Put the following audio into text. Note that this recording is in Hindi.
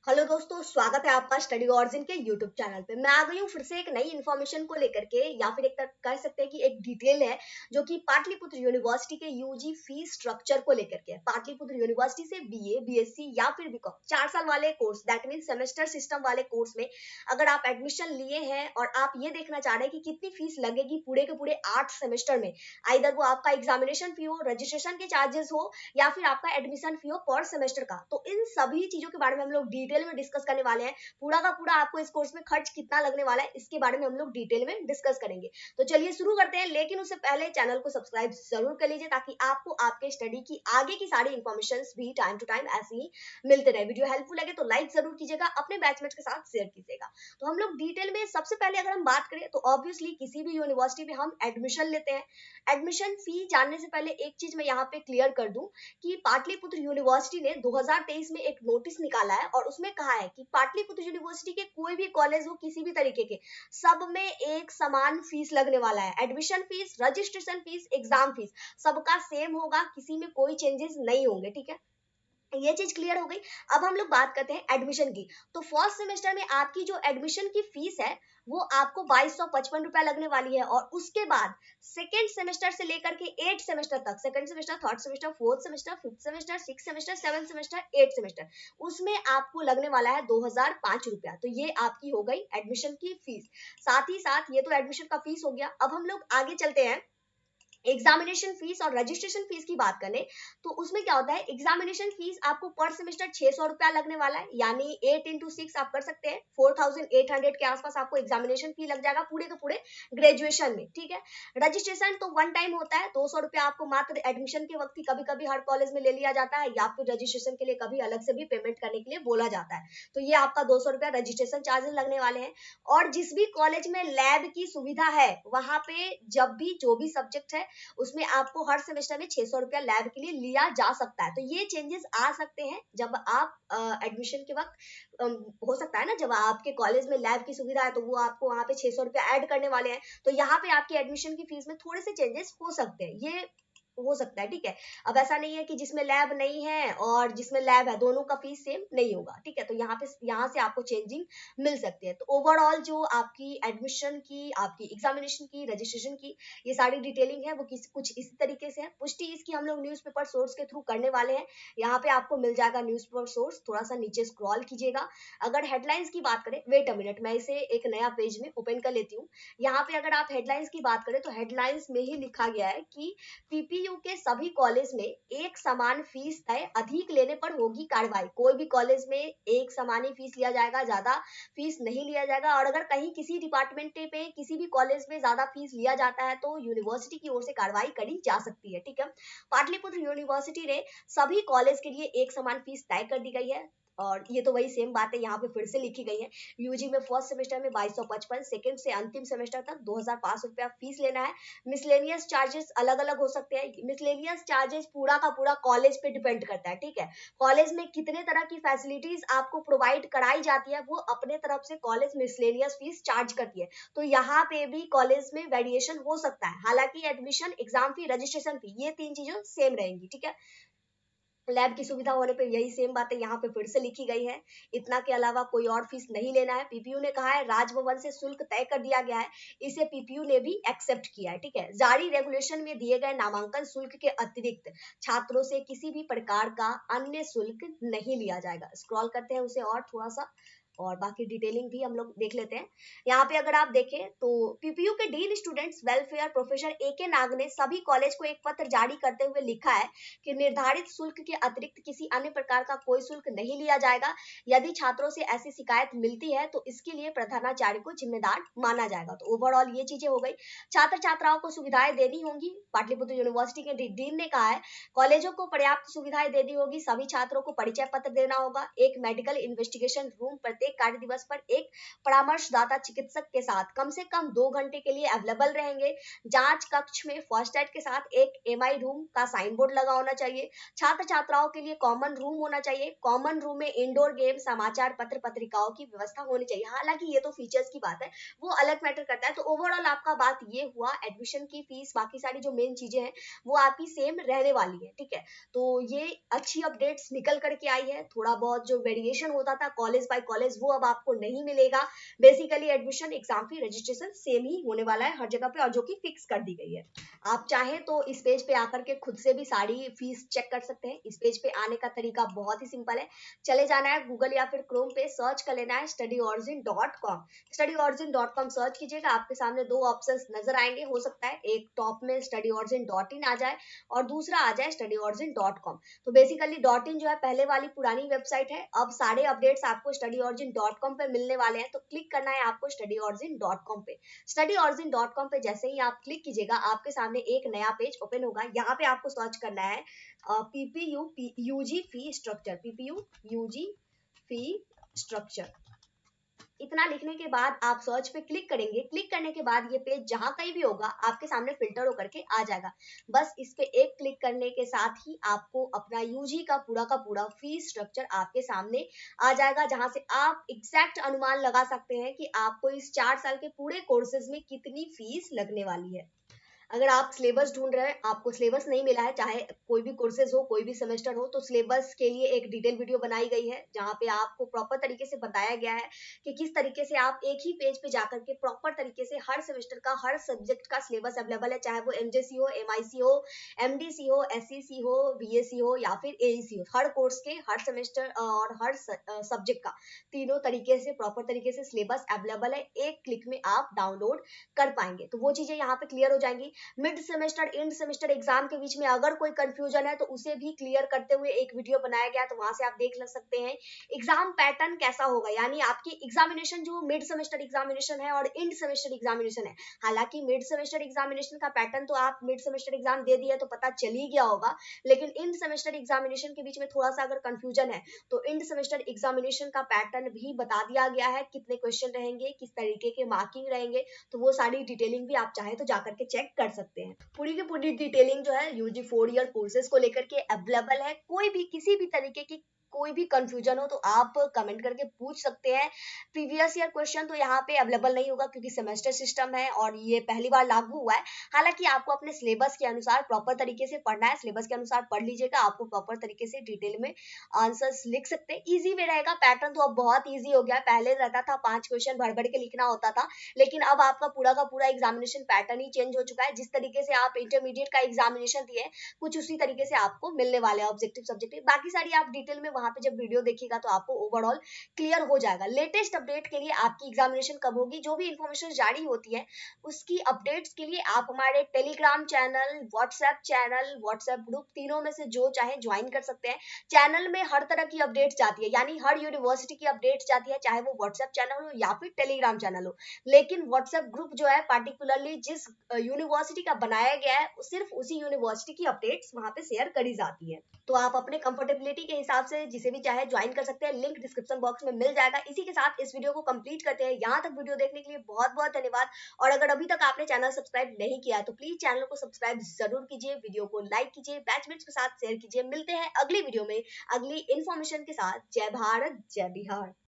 हेलो दोस्तों, स्वागत है आपका स्टडी ऑरिजिन के यूट्यूब चैनल पे। मैं आ गई हूँ फिर से एक नई इन्फॉर्मेशन को लेकर के, या फिर एक कह सकते हैं कि एक डिटेल है जो कि पाटलिपुत्र यूनिवर्सिटी के यूजी फीस स्ट्रक्चर को लेकर के है। पाटलिपुत्र यूनिवर्सिटी से बीए, बीएससी या फिर बीकॉम 4 साल वाले course, that mean semester system वाले कोर्स में अगर आप एडमिशन लिए हैं और आप ये देखना चाह रहे हैं कि कितनी फीस लगेगी पूरे के पूरे 8 सेमेस्टर में, आइदर वो आपका एग्जामिनेशन फी हो, रजिस्ट्रेशन के चार्जेस हो या फिर आपका एडमिशन फी हो पर सेमेस्टर का, तो इन सभी चीजों के बारे में हम लोग डिटेल में डिस्कस करने वाले हैं। पूरा का पूरा आपको इस कोर्स में खर्च कितना लगने वाला है इसके बारे में हम लोग डिटेल में डिस्कस करेंगे। तो चलिए शुरू करते हैं, लेकिन उससे पहले चैनल को सब्सक्राइब जरूर कर लीजिए ताकि आपको आपके स्टडी की आगे की सारी इंफॉर्मेशन भी टाइम टू टाइम ऐसे ही मिलते रहे। वीडियो हेल्पफुल लगे तो लाइक जरूर कीजिएगा, अपने बैचमेट्स के साथ शेयर कीजिएगा। तो हम लोग डिटेल में सबसे पहले अगर हम बात करें तो ऑब्वियसली किसी भी यूनिवर्सिटी में हम एडमिशन लेते हैं। एडमिशन फी जानने से पहले एक चीज मैं यहाँ पे क्लियर कर दूं कि पाटलिपुत्र यूनिवर्सिटी ने 2023 में एक नोटिस निकाला है और उसमें कहा है कि पाटलिपुत्र यूनिवर्सिटी के कोई भी कॉलेज हो, किसी भी तरीके के, सब में एक समान फीस लगने वाला है। Admission fees, registration fees, exam fees सबका सेम होगा, किसी में कोई चेंजेस नहीं होंगे। ठीक है, ये चीज क्लियर हो गई। अब हम लोग बात करते हैं एडमिशन की। तो फर्स्ट सेमेस्टर में आपकी जो एडमिशन की फीस है वो आपको 2255 रुपया लगने वाली है, और उसके बाद सेकेंड सेमेस्टर से लेकर के 8 सेमेस्टर तक, second semester, third semester, fourth semester, fifth semester, six semester, seven semester, 8 semester, उसमें आपको लगने वाला है 2005 रुपया। तो ये आपकी हो गई एडमिशन की फीस। साथ ही साथ ये तो एडमिशन का फीस हो गया। अब हम लोग आगे चलते हैं, एग्जामिनेशन फीस और रजिस्ट्रेशन फीस की बात करें तो उसमें क्या होता है। एग्जामिनेशन फीस आपको पर सेमेस्टर 600 रुपया लगने वाला है, यानी 8 into 6 आप कर सकते हैं, 4800 के आसपास आपको एग्जामिनेशन फी लग जाएगा पूरे के पूरे ग्रेजुएशन में। ठीक है, रजिस्ट्रेशन तो वन टाइम होता है, 200 रुपया आपको मात्र एडमिशन के वक्त ही कभी कभी हर कॉलेज में ले लिया जाता है, या फिर रजिस्ट्रेशन के लिए कभी अलग से भी पेमेंट करने के लिए बोला जाता है। तो ये आपका 200 रुपया रजिस्ट्रेशन चार्जेस लगने वाले हैं। और जिस भी कॉलेज में लैब की सुविधा है वहां पे जब भी जो भी सब्जेक्ट है उसमें आपको हर सेमेस्टर में 600 रुपया लैब के लिए लिया जा सकता है। तो ये चेंजेस आ सकते हैं जब आप एडमिशन के वक्त, हो सकता है ना, जब आपके कॉलेज में लैब की सुविधा है तो वो आपको वहां पे 600 रुपया ऐड करने वाले हैं, तो यहाँ पे आपकी एडमिशन की फीस में थोड़े से चेंजेस हो सकते हैं, ये हो सकता है। ठीक है, अब ऐसा नहीं है कि जिसमें लैब नहीं है और जिसमें लैब है दोनों का फीस सेम नहीं होगा। ठीक है, तो यहाँ से आपको चेंजिंग मिल सकती है। तो ओवरऑल जो आपकी एडमिशन की, आपकी एग्जामिनेशन की, रजिस्ट्रेशन की ये सारी डिटेलिंग है वो कुछ इसी तरीके से है। पुष्टि इसकी हम लोग न्यूज़पेपर सोर्स के थ्रू करने वाले हैं। यहाँ पे आपको मिल जाएगा न्यूज़पेपर सोर्स, थोड़ा सा नीचे स्क्रॉल कीजिएगा। अगर हेडलाइंस की बात करें, वेट अ मिनट, मैं इसे एक नया पेज में ओपन कर लेती हूँ। यहाँ पे अगर आप हेडलाइंस की बात करें तो हेडलाइंस में ही लिखा गया है कि पीपीयू के सभी कॉलेज में एक समान फीस तय, अधिक लेने पर होगी कार्रवाई। कोई भी कॉलेज में एक समान ही फीस लिया जाएगा, ज्यादा फीस नहीं लिया जाएगा। और अगर कहीं किसी डिपार्टमेंट पे, किसी भी कॉलेज में ज्यादा फीस लिया जाता है तो यूनिवर्सिटी की ओर से कार्रवाई करी जा सकती है। ठीक है, पाटलिपुत्र यूनिवर्सिटी ने सभी कॉलेज के लिए एक समान फीस तय कर दी गई है, और ये तो वही सेम बात है यहाँ पे फिर से लिखी गई है। यूजी में फर्स्ट सेमेस्टर में 2255, सेकंड से अंतिम सेमेस्टर तक 2005 रुपया फीस लेना है। मिसलेनियस चार्जेस अलग अलग हो सकते हैं। मिसलेनियस चार्जेस पूरा का पूरा कॉलेज पे डिपेंड करता है। ठीक है, कॉलेज में कितने तरह की फैसिलिटीज आपको प्रोवाइड कराई जाती है वो अपने तरफ से कॉलेज मिसलेनियस फीस चार्ज करती है। तो यहाँ पे भी कॉलेज में वेरिएशन हो सकता है। हालांकि admission, exam fee, registration fee ये तीन चीजें सेम रहेंगी। ठीक है, लैब की सुविधा होने पे यही सेम बातें यहाँ पे फिर से लिखी गई है। इतना के अलावा कोई और फीस नहीं लेना है। पीपीयू ने कहा है राजभवन से शुल्क तय कर दिया गया है, इसे पीपीयू ने भी एक्सेप्ट किया है। ठीक है, जारी रेगुलेशन में दिए गए नामांकन शुल्क के अतिरिक्त छात्रों से किसी भी प्रकार का अन्य शुल्क नहीं लिया जाएगा। स्क्रॉल करते हैं उसे और थोड़ा सा, और बाकी डिटेलिंग भी हम लोग देख लेते हैं। यहाँ पे अगर आप देखें तो पीपीयू के dean students welfare professor A Nag ने सभी कॉलेज को एक पत्र जारी करते हुए लिखा है कि निर्धारित शुल्क के अतिरिक्त किसी अन्य प्रकार का कोई शुल्क नहीं लिया जाएगा। यदि छात्रों से ऐसी शिकायत मिलती है तो इसके लिए प्रधानाचार्य को जिम्मेदार माना जाएगा। तो ओवरऑल ये चीजें हो गई। छात्र छात्राओं को सुविधाएं देनी होंगी। पाटलिपुत्र यूनिवर्सिटी के डीन ने कहा है कॉलेजों को पर्याप्त सुविधाएं देनी होगी, सभी छात्रों को परिचय पत्र देना होगा, एक मेडिकल इन्वेस्टिगेशन रूम प्रत्येक प्रत्येक कार्य दिवस पर एक परामर्शदाता चिकित्सक के साथ कम से कम 2 घंटे के लिए अवेलेबल रहेंगे। जांच कक्ष में फर्स्ट एड के साथ एक एमआई रूम का साइन बोर्ड लगा होना चाहिए। छात्र छात्राओं के लिए कॉमन रूम होना चाहिए। कॉमन रूम में इंडोर गेम, समाचार पत्र, पत्रिकाओं की व्यवस्था होनी चाहिए। हालांकि ये तो फीचर्स की बात है, वो अलग मैटर करता है। तो ओवरऑल आपका बात ये हुआ, एडमिशन की फीस, बाकी सारी जो मेन चीजें हैं वो आपकी सेम रहने वाली है, ठीक है। तो ये अच्छी अपडेट्स निकल करके आई है। थोड़ा बहुत जो वेरिएशन होता था कॉलेज बाय कॉलेज वो अब आपको नहीं मिलेगा। Basically admission exam fee registration same ही होने वाला है हर जगह पे, और जो कि फिक्स कर दी गई है। आप चाहें तो इस पेज पे आकर के खुद से भी सारी फीस चेक कर सकते हैं। इस पेज पे आने का तरीका बहुत ही सिंपल है। चले जाना है गूगल या फिर क्रोम पे, सर्च कर लेना है studyorigin.com। studyorigin.com सर्च कीजिएगा, आपके सामने दो ऑप्शंस नजर आएंगे। हो सकता है एक टॉप में studyorigin.in आ जाए और दूसरा आ जाए studyorigin.com। तो बेसिकली .in जो है पहले वाली पुरानी वेबसाइट है। अब सारे अपडेट्स आपको studyorigin.com पे मिलने वाले हैं। तो क्लिक करना है आपको studyorigin.com पे। studyorigin.com पे जैसे ही आप क्लिक कीजिएगा, आपके सामने एक नया पेज ओपन होगा। यहाँ पे आपको सर्च करना है PPU UG fee structure, PPU UG fee structure. इतना लिखने के बाद आप सर्च पे क्लिक करेंगे। क्लिक करने के बाद ये पेज जहां कहीं भी होगा आपके सामने फिल्टर होकर के आ जाएगा। बस इस पे एक क्लिक करने के साथ ही आपको अपना यूजी का पूरा फीस स्ट्रक्चर आपके सामने आ जाएगा, जहां से आप एग्जैक्ट अनुमान लगा सकते हैं कि आपको इस 4 साल के पूरे कोर्सेज में कितनी फीस लगने वाली है। अगर आप सिलेबस ढूंढ रहे हैं, आपको सिलेबस नहीं मिला है, चाहे कोई भी कोर्सेज हो, कोई भी सेमेस्टर हो, तो सिलेबस के लिए एक डिटेल वीडियो बनाई गई है जहां पे आपको प्रॉपर तरीके से बताया गया है कि किस तरीके से आप एक ही पेज पे जाकर के प्रॉपर तरीके से हर सेमेस्टर का, हर सब्जेक्ट का सिलेबस अवेलेबल है, चाहे वो एमजेसी हो, एमआईसी हो, एमडीसी हो, एससीसी हो, बीएससी हो या फिर एईसी हो। हर कोर्स के, हर सेमेस्टर और हर सब्जेक्ट का तीनों तरीके से प्रॉपर तरीके से सिलेबस अवेलेबल है। एक क्लिक में आप डाउनलोड कर पाएंगे। तो वो चीजें यहाँ पे क्लियर हो जाएंगी। Mid semester, end semester exam के बीच में अगर कोई कंफ्यूजन है तो उसे भी क्लियर करते हुए एक वीडियो बनाया गया, तो वहां से आप देख सकते हैं एग्जाम पैटर्न कैसा होगा। यानी आपकी एग्जामिनेशन जो मिड सेमेस्टर एग्जामिनेशन है और एंड सेमेस्टर एग्जामिनेशन है। हालांकि मिड सेमेस्टर एग्जामिनेशन का पैटर्न तो आप मिड सेमेस्टर एग्जाम दे दिया तो पता चल ही गया होगा, लेकिन एंड सेमेस्टर एग्जामिनेशन के बीच में थोड़ा सा अगर कंफ्यूजन है तो एंड सेमेस्टर एग्जामिनेशन का पैटर्न भी बता दिया गया है, कितने क्वेश्चन रहेंगे, किस तरीके के मार्किंग रहेंगे। तो वो सारी डिटेलिंग भी आप चाहे तो जाकर के चेक कर सकते हैं। पूरी की पूरी डिटेलिंग जो है यूजी 4 ईयर कोर्सेज को लेकर के अवेलेबल है। कोई भी किसी भी तरीके की कोई भी कंफ्यूजन हो तो आप कमेंट करके पूछ सकते हैं। प्रीवियस ईयर क्वेश्चन तो यहाँ पे अवेलेबल नहीं होगा क्योंकि सेमेस्टर सिस्टम है और ये पहली बार लागू हुआ है। हालांकि आपको अपने सिलेबस के अनुसार प्रॉपर तरीके से पढ़ना है, सिलेबस के अनुसार पढ़ लीजिएगा, आपको प्रॉपर तरीके से डिटेल में आंसर्स लिख सकते हैं। इजी में रहेगा, पैटर्न तो अब बहुत ईजी हो गया। पहले रहता था 5 क्वेश्चन भर भर के लिखना होता था, लेकिन अब आपका पूरा का पूरा एग्जामिनेशन पैटर्न ही चेंज हो चुका है। जिस तरीके से आप इंटरमीडिएट का एग्जामिनेशन दिए, कुछ उसी तरीके से आपको मिलने वाले हैं ऑब्जेक्टिव सब्जेक्टिव। बाकी सारी आप डिटेल में वहां पे जब वीडियो देखिएगा तो आपको ओवरऑल क्लियर हो जाएगा। लेटेस्ट अपडेट के लिए आपकी एग्जामिनेशन कब होगी, जो भी इंफॉर्मेशन जारी होती है उसकी अपडेट्स के लिए आप हमारे टेलीग्राम चैनल, व्हाट्सएप ग्रुप, तीनों में से जो चाहे ज्वाइन कर सकते हैं। चैनल में हर तरह की अपडेट्स जाती है, यानी हर यूनिवर्सिटी की अपडेट्स जाती है, चाहे वो व्हाट्सएप चैनल हो या फिर टेलीग्राम चैनल हो। लेकिन व्हाट्सएप ग्रुप जो है पार्टिकुलरली जिस यूनिवर्सिटी का बनाया गया है, सिर्फ उसी यूनिवर्सिटी की अपडेट्स वहां पे शेयर करी जाती है। तो आप अपने कंफर्टेबिलिटी के हिसाब से जिसे भी चाहे ज्वाइन कर सकते हैं, लिंक डिस्क्रिप्शन बॉक्स में मिल जाएगा। इसी के साथ इस वीडियो को कंप्लीट करते हैं। यहाँ तक वीडियो देखने के लिए बहुत बहुत धन्यवाद। और अगर अभी तक आपने चैनल सब्सक्राइब नहीं किया तो प्लीज चैनल को सब्सक्राइब जरूर कीजिए, वीडियो को लाइक कीजिए, बैचमेट्स के साथ शेयर कीजिए। मिलते हैं अगली वीडियो में अगली इन्फॉर्मेशन के साथ। जय भारत, जय बिहार।